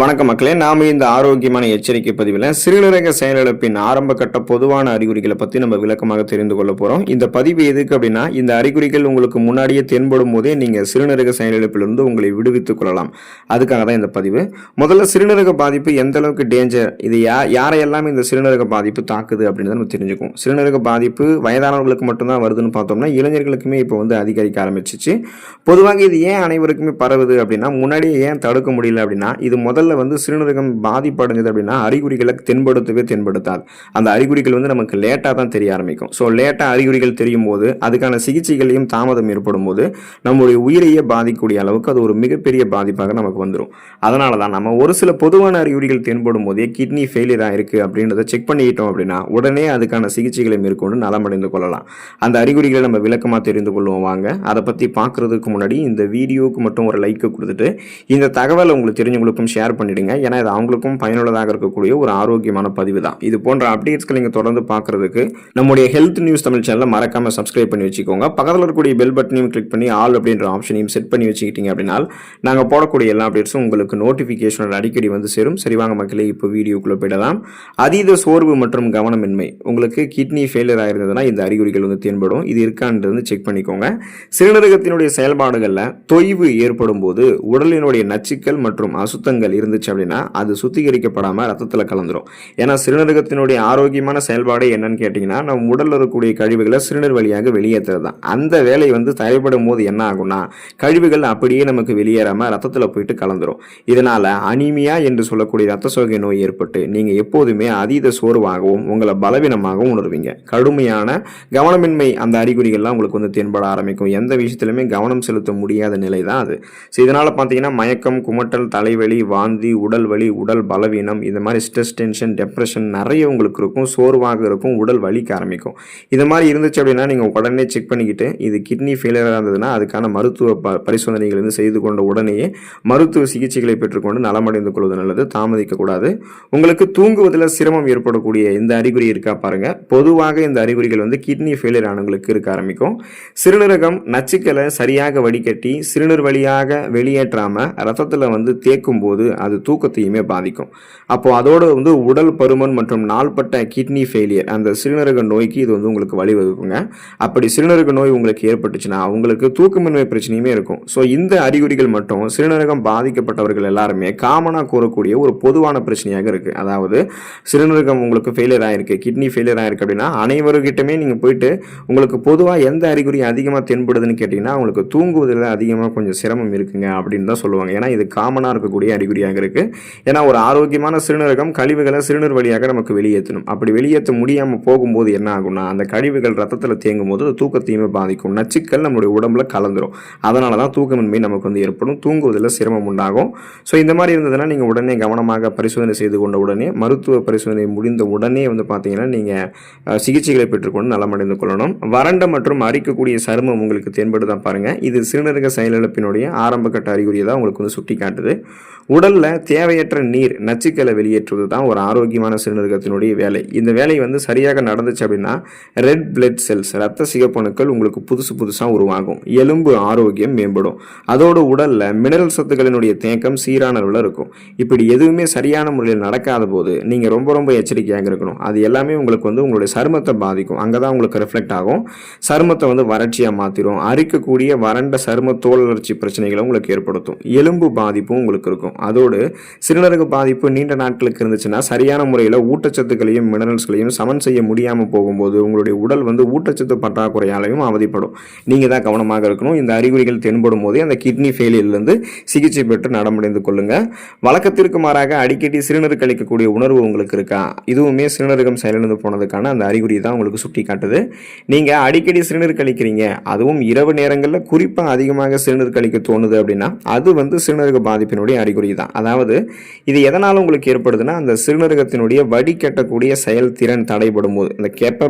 வணக்க மக்களே, நாம இந்த ஆரோக்கியமான எச்சரிக்கை பதிவில் சிறுநீரக செயலிழப்பின் ஆரம்ப கட்ட பொதுவான அறிகுறிகளை பற்றி நம்ம விளக்கமாக தெரிந்து கொள்ள போகிறோம். இந்த பதிவு எதுக்கு அப்படின்னா, இந்த அறிகுறிகள் உங்களுக்கு முன்னாடியே தென்படும் போதே நீங்கள் சிறுநீரக செயலிழப்பிலிருந்து உங்களை விடுவித்துக் கொள்ளலாம். அதுக்காக தான் இந்த பதிவு. முதல்ல சிறுநீரக பாதிப்பு எந்த அளவுக்கு டேஞ்சர், இது யாரையெல்லாம் இந்த சிறுநீரக பாதிப்பு தாக்குது அப்படின்னு நம்ம தெரிஞ்சுக்குவோம். சிறுநீரக பாதிப்பு வயதானவர்களுக்கு மட்டும்தான் வருதுன்னு பார்த்தோம்னா, இளைஞர்களுக்குமே இப்போ அதிகரிக்க ஆரம்பிச்சிச்சு. பொதுவாக இது ஏன் அனைவருக்குமே பரவுது அப்படின்னா, முன்னாடியே ஏன் தடுக்க முடியல அப்படின்னா, இது முதல்ல சிறுநீரகம் பாதிப்படைஞ்சது அப்படின்னா அறிகுறிகளை தென்படுத்தாது. அந்த அறிகுறிகள் நமக்கு லேட்டா தான் தெரிய ஆரம்பிக்கும். ஸோ லேட்டா அறிகுறிகள் தெரியும் போது அதுக்கான சிகிச்சைகளையும் தாமதம் ஏற்படும் போது நம்முடைய உயிரையே பாதிக்கக்கூடிய அளவுக்கு அது ஒரு மிகப்பெரிய பாதிப்பாக நமக்கு வந்துடும். அதனால தான் நம்ம ஒரு சில பொதுவான அறிகுறிகள் தென்படும் போதே கிட்னி ஃபெயிலியர் ஆயிருக்கு அப்படின்றத செக் பண்ணிக்கிட்டோம் அப்படின்னா உடனே அதுக்கான சிகிச்சைகளை மேற்கொண்டு நலமடைந்து கொள்ளலாம். அந்த அறிகுறிகளை நம்ம விளக்கமாக தெரிந்து கொள்வோம். வாங்க அதை பற்றி பார்க்கறதுக்கு முன்னாடி இந்த வீடியோவுக்கு மட்டும் ஒரு லைக் கொடுத்துட்டு இந்த தகவலை உங்களுக்கு தெரிஞ்சவங்களுக்கும் ஷேர் பண்ணிடுங்க. ஏன்னா இது அவங்களுக்கும் பயனுள்ளதாக இருக்கக்கூடிய ஒரு ஆரோக்கியமான பதிவு தான். இது போன்ற அப்டேட்ஸ்களை நீங்கள் தொடர்ந்து பார்க்கறதுக்கு நம்முடைய ஹெல்த் நியூஸ் தமிழ் சேனலை மறக்காம சப்ஸ்கிரைப் பண்ணி வச்சுக்கோங்க. பக்கத்தில் இருக்கக்கூடிய பெல் பட்டனையும் கிளிக் பண்ணி ஆல் அப்படின்ற ஆப்ஷனையும் செட் பண்ணி வச்சுக்கிட்டீங்க அப்படின்னா நாங்கள் போடக்கூடிய எல்லா அப்டேட்ஸும் உங்களுக்கு நோட்டிஃபிகேஷன் அடிக்கடி சேரும். சரி வாங்க மக்களே, இப்போ வீடியோக்குள்ளே போயிடலாம். அதீத சோர்வு மற்றும் கவனமின்மை, உங்களுக்கு கிட்னி ஃபெயிலியர் ஆயிருந்ததுன்னா இந்த அறிகுறிகள் தென்படும். இது இருக்கான்றது செக் பண்ணிக்கோங்க. சிறுநீரகத்தினுடைய செயல்பாடுகளில் தொய்வு ஏற்படும் போது உடலினுடைய நச்சுக்கள் மற்றும் அசுத்தங்கள் இருந்துச்சு அப்படின்னா அது சுத்திகரிக்கப்படாம ரத்தத்தில் கலந்துரும். ஏன்னா சிறுநீரகத்தினுடைய ஆரோக்கியமான செயல்பாடு என்னன்னு கேட்டீங்கன்னா, நம்ம உடல்ல இருக்கக்கூடிய கழிவுகளை சிறுநீர் வழியாக வெளியேற்றுறது தான். அந்த வேலை தடைபடும் போது என்ன ஆகும்னா கழிவுகள் அப்படியே நமக்கு வெளியேறாம ரத்தத்தில் போயிட்டு கலந்துரும். இதனால அனீமியா என்று சொல்லக்கூடிய ரத்த சோகை நோய் ஏற்பட்டு நீங்க எப்போதுமே அதீத சோர்வாகவும் உங்களை பலவீனமாகவும் உணர்வீங்க. கடுமையான கவனமின்மை அந்த அறிகுறிகள்லாம் உங்களுக்கு தென்பட ஆரம்பிக்கும். எந்த விஷயத்திலுமே கவனம் செலுத்த முடியாத நிலை தான் அது. இதனால பார்த்தீங்கன்னா மயக்கம், குமட்டல், தலைவலி, வாந்தி, உடல் வலி, உடல் பலவீனம், இந்த மாதிரி ஸ்ட்ரெஸ், டென்ஷன், டிப்ரெஷன் நிறைய உங்களுக்கு இருக்கும். சோர்வாக இருக்கும், உடல் வலிக்க ஆரம்பிக்கும். இது மாதிரி இருந்துச்சு அப்படின்னா நீங்கள் உடனே செக் பண்ணிக்கிட்டு இது கிட்னி ஃபெயிலியராக இருந்ததுன்னா அதுக்கான மருத்துவ பரிசோதனைகள் செய்து கொண்ட உடனேயே மருத்துவ சிகிச்சைகளை பெற்றுக்கொண்டு நலமடைந்து கொள்வது நல்லது. தாமதிக்கக்கூடாது. உங்களுக்கு தூங்குவதில் சிரமம் ஏற்படக்கூடிய இந்த அறிகுறி இருக்கா பாருங்க. பொதுவாக இந்த அறிகுறிகள் கிட்னி ஃபெயிலியர் ஆனவங்களுக்கு இருக்க ஆரம்பிக்கும். சிறுநீரகம் நச்சுக்களை சரியாக வடிகட்டி சிறுநீர் வழியாக வெளியேற்றாம ரத்தத்தில் தேக்கும் போது அது தூக்கத்தையுமே பாதிக்கும். அப்போ அதோடு உடல் பருமன் மற்றும் நாள்பட்ட கிட்னி ஃபெயிலியர், அந்த சிறுநீரக நோய்க்கு இது உங்களுக்கு வழிவகுக்குங்க. அப்படி சிறுநீரக நோய் உங்களுக்கு ஏற்பட்டுச்சுன்னா உங்களுக்கு தூக்கமின்மை பிரச்சனையுமே இருக்கும். ஸோ இந்த அறிகுறிகள் மட்டும் சிறுநீரகம் பாதிக்கப்பட்டவர்கள் எல்லாருமே காமனாக கூறக்கூடிய ஒரு பொதுவான பிரச்சனையாக இருக்கு. அதாவது சிறுநீரகம் உங்களுக்கு ஃபெயிலியர் ஆயிருக்கு, கிட்னி ஃபெயிலியர் ஆயிருக்கு அப்படின்னா அனைவருக்கிட்டமே நீங்க போயிட்டு உங்களுக்கு பொதுவாக எந்த அறிகுறி அதிகமாக தென்படுதுன்னு கேட்டீங்கன்னா உங்களுக்கு தூங்குவதில் அதிகமாக கொஞ்சம் சிரமம் இருக்குங்க அப்படின்னு தான் சொல்லுவாங்க. ஏன்னா இது காமனாக இருக்கக்கூடிய அறிகுறியாக இருக்கு. ஏன்னா ஒரு ஆரோக்கியமான சிறுநீரகம் கழிவுகளை சிறுநீர் வழியாக நமக்கு வெளியேற்றணும். அப்படி வெளியேற்ற முடியாமல் போகும்போது என்ன ஆகும்னா அந்த கழிவுகள் ரத்தத்தில் தேங்கும் போது தூக்கத்தையுமே பாதிக்கும். நச்சுக்கள் நம்மளுடைய உடம்புல கலந்துரும். அதனால தான் தூக்கமின்மை நமக்கு ஏற்படும், தூங்குவதில் சிரமம் உண்டாகும். ஸோ இந்த மாதிரி இருந்ததுன்னா நீங்கள் உடனே கவனமாக பரிசோதனை செய்து கொண்ட உடனே மருத்துவ பரிசோதனை முடிந்த உடனே பார்த்தீங்கன்னா நீங்கள் சிகிச்சைகளை பெற்றுக்கொண்டு நலமடைந்து கொள்ளணும். வறண்ட மற்றும் அரிக்கக்கூடிய சருமம் உங்களுக்கு தென்படுதான் பாருங்க. இது சிறுநீரக செயலிழப்பினுடைய ஆரம்ப கட்ட அறிகுறியை தான் உங்களுக்கு சுட்டி காட்டுது. உடல்ல தேவையற்ற நீர், நச்சுக்களை வெளியேற்றுவது தான் ஒரு ஆரோக்கியமான சிறுநீரகத்தினுடைய வேலை. இந்த வேலை சரியாக நடந்துச்சு அப்படின்னா ரெட் பிளட் செல்ஸ், ரத்த சிகப்பணுக்கள் உங்களுக்கு புதுசாக உருவாகும். எலும்பு ஆரோக்கியம் மேம்படும். அதோடு உடல்ல மினரல் சத்துக்களினுடைய தேக்கம் சீரான அளவில் இருக்கும். இப்படி எதுவுமே சரியான முறையில் நடக்காத போது நீங்க ரொம்ப எச்சரிக்கையாக இருக்கணும். அது எல்லாமே உங்களுக்கு உங்களுடைய சருமத்தை பாதிக்கும். அங்கதான் உங்களுக்கு ரிஃப்ளெக்ட் ஆகும். சருமத்தை வறட்சியா மாத்திரும். அரிக்கக்கூடிய வறண்ட சரும தோல் வளர்ச்சி பிரச்சனைகளை உங்களுக்கு ஏற்படுத்தும். எலும்பு பாதிப்பும் உங்களுக்கு இருக்கும். அதோடு சிறுநீரக பாதிப்பு நீண்ட நாட்களுக்கு இருந்துச்சுன்னா சரியான முறையில் ஊட்டச்சத்துக்களையும் மினரல்ஸ்களையும் சமன் செய்ய முடியாமல் போகும்போது உங்களுடைய உடல் ஊட்டச்சத்து பற்றாக்குறையாலையும் அவதிப்படும். நீங்க தான் கவனமாக இருக்கணும். இந்த அறிகுறிகள் தென்படும் போதே அந்த கிட்னி ஃபெயிலியர்லேருந்து சிகிச்சை பெற்று நலமடைந்து கொள்ளுங்க. வழக்கத்திற்கு மாறாக அடிக்கடி சிறுநீர் கழிக்கக்கூடிய உணர்வு உங்களுக்கு இருக்கா? இதுவுமே சிறுநீரகம் செயலிழந்து போனதுக்கான அந்த அறிகுறி தான் உங்களுக்கு சுட்டி காட்டுது. நீங்க அடிக்கடி சிறுநீர் கழிக்கிறீங்க, அதுவும் இரவு நேரங்களில் குறிப்பாக அதிகமாக சிறுநீர் கழிக்க தோணுது அப்படின்னா அது சிறுநீரக பாதிப்பினுடைய அறிகுறி தான். அதாவது இது எதனால உங்களுக்கு ஏற்படுதுன்னா அந்த சிறுநீரகத்தினுடைய வடிகட்டக்கூடிய செயல்திறன் தடைபடும் போது, இந்த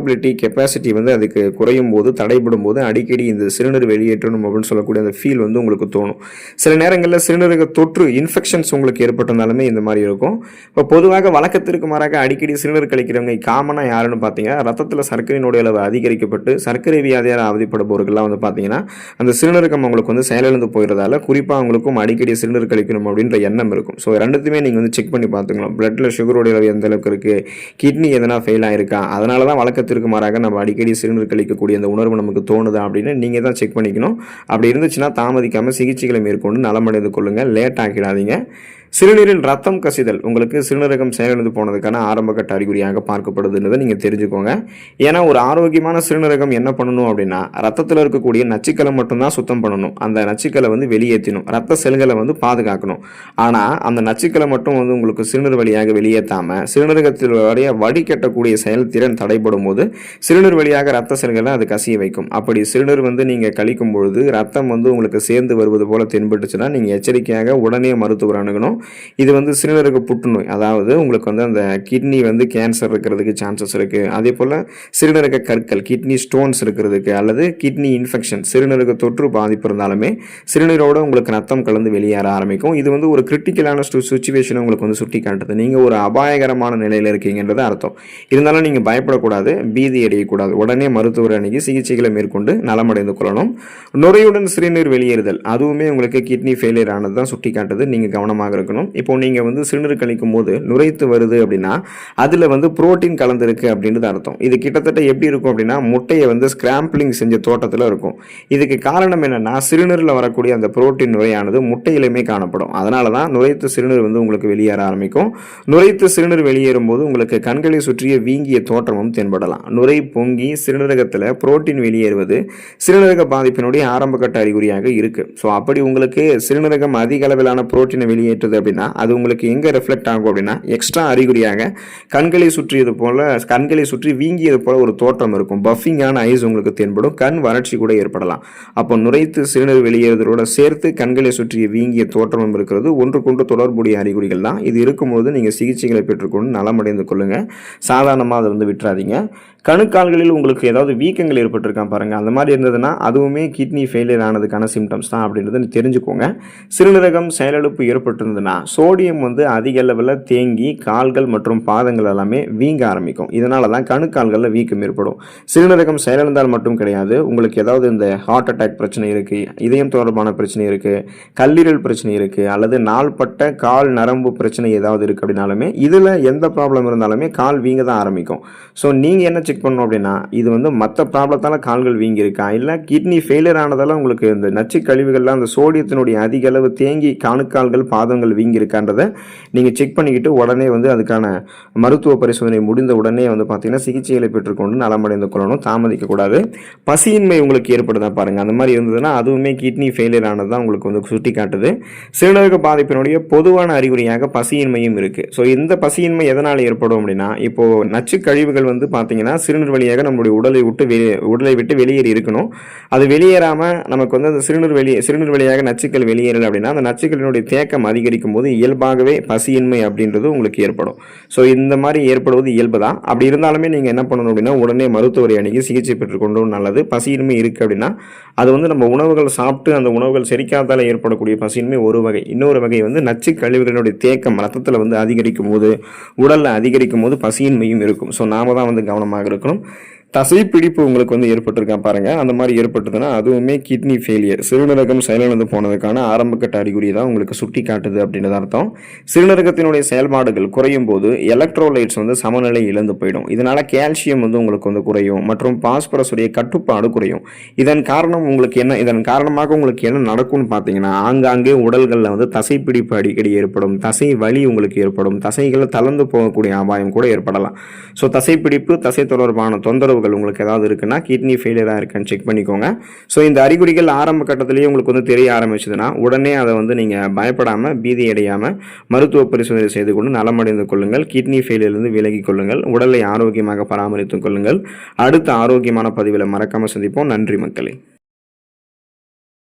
கெப்பாசிட்டி அதுக்கு குறையும் போது, தடைபடும் போது அடிக்கடி இந்த சிறுநீர் வெளியேற்றணும் அப்படின்னு சொல்லக்கூடிய அந்த ஃபீல் உங்களுக்கு தோணும். சில நேரங்களில் சிறுநீரக தொற்று இன்ஃபெக்ஷன்ஸ் உங்களுக்கு ஏற்பட்டிருந்தாலுமே இந்த மாதிரி இருக்கும். இப்போ பொதுவாக வழக்கத்திற்கு மாறாக அடிக்கடி சிறுநீர் கழிக்கிறவங்க காமனாக யாருன்னு பார்த்தீங்கன்னா ரத்தத்தில் சர்க்கரையினுடைய அளவு அதிகரிக்கப்பட்டு சர்க்கரை வியாதியால் அவதிப்படுபவர்கள்லாம் பார்த்தீங்கன்னா அந்த சிறுநீரகம் அவங்களுக்கு செயலிழந்து போயிடுறதால குறிப்பாக அவங்களுக்கும் அடிக்கடி சிறுநீர் கழிக்கணும் அப்படின்ற எண்ணம் இல்லாமல் இருக்கும். ஸோ ரெண்டுத்தையுமே நீங்கள் வந்து செக் பண்ணி பார்த்துக்கலாம். பிளட்டில் சுகருடைய அளவு எந்த அளவுக்கு இருக்குது, கிட்னி எதனா ஃபெயில் ஆயிருக்கா, அதனால தான் வழக்கத்திற்கு மாறாக நம்ம அடிக்கடி சிறுநீர் கழிக்கக்கூடிய அந்த உணர்வு நமக்கு தோணுதா அப்படின்னு நீங்கள் தான் செக் பண்ணிக்கணும். அப்படி இருந்துச்சுன்னா தாமதிக்காமல் சிகிச்சைகளை மேற்கொண்டு நலமடைந்து கொள்ளுங்கள். லேட் ஆக்கிடாதீங்க. சிறுநீரில் ரத்தம் கசிதல் உங்களுக்கு சிறுநீரகம் செயலிழந்து போனதுக்கான ஆரம்பகட்ட அறிகுறியாக பார்க்கப்படுதுன்றதை நீங்கள் தெரிஞ்சுக்கோங்க. ஏன்னா ஒரு ஆரோக்கியமான சிறுநீரகம் என்ன பண்ணணும் அப்படின்னா ரத்தத்தில் இருக்கக்கூடிய நச்சுக்களை மட்டும்தான் சுத்தம் பண்ணணும். அந்த நச்சுக்களை வந்து வெளியேற்றணும், ரத்த செல்களை வந்து பாதுகாக்கணும். ஆனால் அந்த நச்சுக்களை மட்டும் வந்து உங்களுக்கு சிறுநீர் வழியாக வெளியேற்றாமல் சிறுநீரகத்தில் வரைய வடிகட்டக்கூடிய செயல்திறன் தடைபடும் போது சிறுநீர் வழியாக ரத்த செல்களை அது கசிய வைக்கும். அப்படி சிறுநீர் வந்து நீங்கள் கழிக்கும் பொழுது ரத்தம் வந்து உங்களுக்கு சேர்ந்து வருவது போல தென்பட்டுச்சுன்னா நீங்கள் எச்சரிக்கையாக உடனே மருத்துவர் அணுகணும். இது வந்து சிறுநீரக புற்றுநோய், அதாவது உங்களுக்கு வந்து அந்த கிட்னி வந்து கேன்சர் இருக்கிறதுக்கு சான்சஸ் இருக்குது. அதே போல் சிறுநீரக கற்கள் கிட்னி ஸ்டோன்ஸ் இருக்கிறதுக்கு அல்லது கிட்னி இன்ஃபெக்ஷன் சிறுநீரக தொற்று பாதிப்பு இருந்தாலுமே சிறுநீரோட உங்களுக்கு ரத்தம் கலந்து வெளியேற ஆரம்பிக்கும். இது வந்து ஒரு கிரிட்டிக்கலான சுச்சுவேஷனை உங்களுக்கு வந்து சுட்டி காட்டுது. நீங்கள் ஒரு அபாயகரமான நிலையில் இருக்கீங்கன்றது அர்த்தம். இருந்தாலும் நீங்கள் பயப்படக்கூடாது, பீதி அடையக்கூடாது. உடனே மருத்துவர் அணுகி சிகிச்சைகளை மேற்கொண்டு நலமடைந்து கொள்ளணும். நுரையுடன் சிறுநீர் வெளியேறுதல் அதுவுமே உங்களுக்கு கிட்னி ஃபெயிலியர் ஆனது தான் சுட்டி காட்டுது. நீங்கள் கவனமாக இருக்கணும். இப்போ நீங்கள் வந்து சிறுநீர் கழிக்கும் போது நுரைத்து வருது அப்படின்னா அதில் வந்து புரோட்டீன் கலந்துருக்கு அப்படின்றது அர்த்தம். இது கிட்டத்தட்ட எப்படி இருக்கும் அப்படின்னா முட்டையை வந்து ஸ்கிராம்பிளிங் செஞ்ச தோட்டத்தில் இருக்கும். இதுக்கு காரணம் என்னன்னா சிறுநீரில் வரக்கூடிய அந்த புரோட்டீன் நுரையானது முட்டையிலுமே காணப்படும். அதனால தான் நுரைத்து சிறுநீர் வந்து உங்களுக்கு வெளியேற ஆரம்பிக்கும். நுரைத்து சிறுநீர் வெளியேறும் போது உங்களுக்கு கண்களை சுற்றிய வீங்கிய தோற்றமும் தென்படலாம். நுரை பொங்கி சிறுநீரகத்தில் புரோட்டீன் வெளியேறுவது சிறுநீரக பாதிப்பினுடைய ஆரம்பகட்ட அறிகுறியாக இருக்கு. ஸோ அப்படி உங்களுக்கு சிறுநீரகம் அதிக அளவிலான புரோட்டீனை வெளியேற்றுது அப்படின்னா அது உங்களுக்கு எங்கே ரெஃப்ளெக்ட் ஆகும் அப்படின்னா எக்ஸ்ட்ரா அறிகுறியாக கண்களை சுற்றியது போல கண்களை சுற்றி வீங்கியது போல ஒரு தோற்றம் இருக்கும். பஃபிங்கான ஐஸ் உங்களுக்கு தென்படும். கண் வறட்சி கூட ஏற்படலாம். அப்போ நுரைத்து சிறுநீர் வெளியேறுவதோட சேர்த்து கண்களை சுற்றிய வீங்கிய தோற்றமும் இருக்கிறது ஒன்றுக்கொன்று தொடர்புடைய அறிகுறிகள் தான். இது இருக்கும்போது நீங்கள் சிகிச்சைகளை பெற்றுக்கொண்டு நலமடைந்து கொள்ளுங்க. சாதாரணமாக அதை வந்து விட்டுறாதீங்க. கணுக்கால்களில் உங்களுக்கு ஏதாவது வீக்கங்கள் ஏற்பட்டிருக்கான் பாருங்கள், அந்த மாதிரி இருந்ததுன்னா அதுவுமே கிட்னி ஃபெயிலியர் ஆனதுக்கான சிம்டம்ஸ் தான் அப்படின்றத தெரிஞ்சுக்கோங்க. சிறுநீரகம் செயலிழப்பு ஏற்பட்டிருந்ததுன்னா சோடியம் வந்து அதிக அளவில் தேங்கி கால்கள் மற்றும் பாதங்கள் எல்லாமே வீங்க ஆரம்பிக்கும். இதனால தான் கணுக்கால்களில் வீக்கம் ஏற்படும். சிறுநீரகம் செயலிழந்தால் மட்டும் கிடையாது, உங்களுக்கு ஏதாவது இந்த ஹார்ட் அட்டாக் பிரச்சனை இருக்குது, இதயம் தொடர்பான பிரச்சனை இருக்குது, கல்லீரல் பிரச்சனை இருக்குது, அல்லது நாள்பட்ட கால் நரம்பு பிரச்சனை ஏதாவது இருக்குது அப்படின்னாலுமே இதில் எந்த ப்ராப்ளம் இருந்தாலுமே கால் வீங்க தான் ஆரம்பிக்கும். ஸோ நீங்கள் என்ன செக் பண்ணணும் அப்படின்னா இது வந்து மற்ற ப்ராப்ளத்தால் கால்கள் வீங்கி இருக்கா இல்லை கிட்னி ஃபெயிலியர் ஆனதால உங்களுக்கு இந்த நச்சு கழிவுகள்லாம் அந்த சோடியத்தினுடைய அதிக அளவு தேங்கி கணுக்கால்கள் பாதங்கள் வீங்கி இருக்கான்றதை நீங்கள் செக் பண்ணிக்கிட்டு உடனே வந்து அதுக்கான மருத்துவ பரிசோதனை முடிந்த உடனே வந்து பார்த்தீங்கன்னா சிகிச்சைகளை பெற்றுக்கொண்டு நலமடைந்து கொள்ளணும். தாமதிக்கக்கூடாது. பசியின்மை உங்களுக்கு ஏற்படுதா பாருங்கள், அந்த மாதிரி இருந்ததுன்னா அதுவுமே கிட்னி ஃபெயிலியர் ஆனது தான் உங்களுக்கு வந்து சுட்டி காட்டுது. சிறுநீரக பாதிப்பினுடைய பொதுவான அறிகுறியாக பசியின்மையும் இருக்குது. ஸோ இந்த பசியின்மை எதனால் ஏற்படும் அப்படின்னா இப்போது நச்சு கழிவுகள் வந்து பார்த்தீங்கன்னா சிறுநீர் வழியாக நம்மளுடைய உடலை விட்டு வெளியேறி இருக்கணும். அது வெளியேறாமல் நமக்கு வந்து அந்த சிறுநீர் வழியாக நச்சுக்கள் வெளியேறல அப்படின்னா அந்த நச்சுக்களினுடைய தேக்கம் அதிகரிக்கும் போது இயல்பாகவே பசியின்மை அப்படின்றது உங்களுக்கு ஏற்படும். ஸோ இந்த மாதிரி ஏற்படுவது இயல்பு தான். அப்படி இருந்தாலுமே நீங்கள் என்ன பண்ணணும் அப்படின்னா உடனே மருத்துவரை அணுகி சிகிச்சை பெற்றுக்கொண்டும் நல்லது. பசியின்மை இருக்குது அப்படின்னா அது வந்து நம்ம உணவுகள் சாப்பிட்டு அந்த உணவுகள் செரிக்காதால் ஏற்படக்கூடிய பசியின்மை ஒரு வகை. இன்னொரு வகை வந்து நச்சு கழிவுகளுடைய தேக்கம் ரத்தத்தில் வந்து அதிகரிக்கும் போது உடலில் அதிகரிக்கும் போது பசியின்மையும் இருக்கும். ஸோ நாம தான் வந்து கவனமாக இருக்கணும். தசைப்பிடிப்பு உங்களுக்கு வந்து ஏற்பட்டிருக்கா பாருங்கள், அந்த மாதிரி ஏற்பட்டதுன்னா அதுவுமே கிட்னி ஃபெயிலியர் சிறுநீரகம் செயலிழந்து போனதுக்கான ஆரம்பகட்ட அறிகுறி தான் உங்களுக்கு சுட்டி காட்டுது அப்படின்றது அர்த்தம். சிறுநீரகத்தினுடைய செயல்பாடுகள் குறையும் போது எலக்ட்ரோலைட்ஸ் வந்து சமநிலை இழந்து போயிடும். இதனால் கால்சியம் வந்து உங்களுக்கு வந்து குறையும் மற்றும் பாஸ்பரஸ் உடைய கட்டுப்பாடு குறையும். இதன் காரணமாக உங்களுக்கு என்ன நடக்கும்னு பார்த்தீங்கன்னா ஆங்காங்கே உடல்களில் வந்து தசைப்பிடிப்பு அடிக்கடி ஏற்படும், தசை வலி உங்களுக்கு ஏற்படும், தசைகள் தளர்ந்து போகக்கூடிய அபாயம் கூட ஏற்படலாம். ஸோ தசைப்பிடிப்பு தசை தொடர்பான தொந்தரவு உங்களுக்கு ஏதாவது இருக்குன்னா கிட்னி ஃபெயிலியராக இருக்குன்னு செக் பண்ணிக்கோங்க. ஸோ இந்த அறிகுறிகள் ஆரம்ப கட்டத்திலேயே உங்களுக்கு வந்து தெரிய ஆரம்பிச்சதுன்னா உடனே அதை வந்து நீங்கள் பயப்படாமல் பீதி அடையாமல் மருத்துவ பரிசோதனை செய்து கொண்டு நலமடைந்து கொள்ளுங்கள். கிட்னி ஃபெயிலியரிலிருந்து விலகி கொள்ளுங்கள். உடலை ஆரோக்கியமாக பராமரித்துக் கொள்ளுங்கள். அடுத்த ஆரோக்கியமான பதிவில் மறக்காமல் சந்திப்போம். நன்றி மக்களே.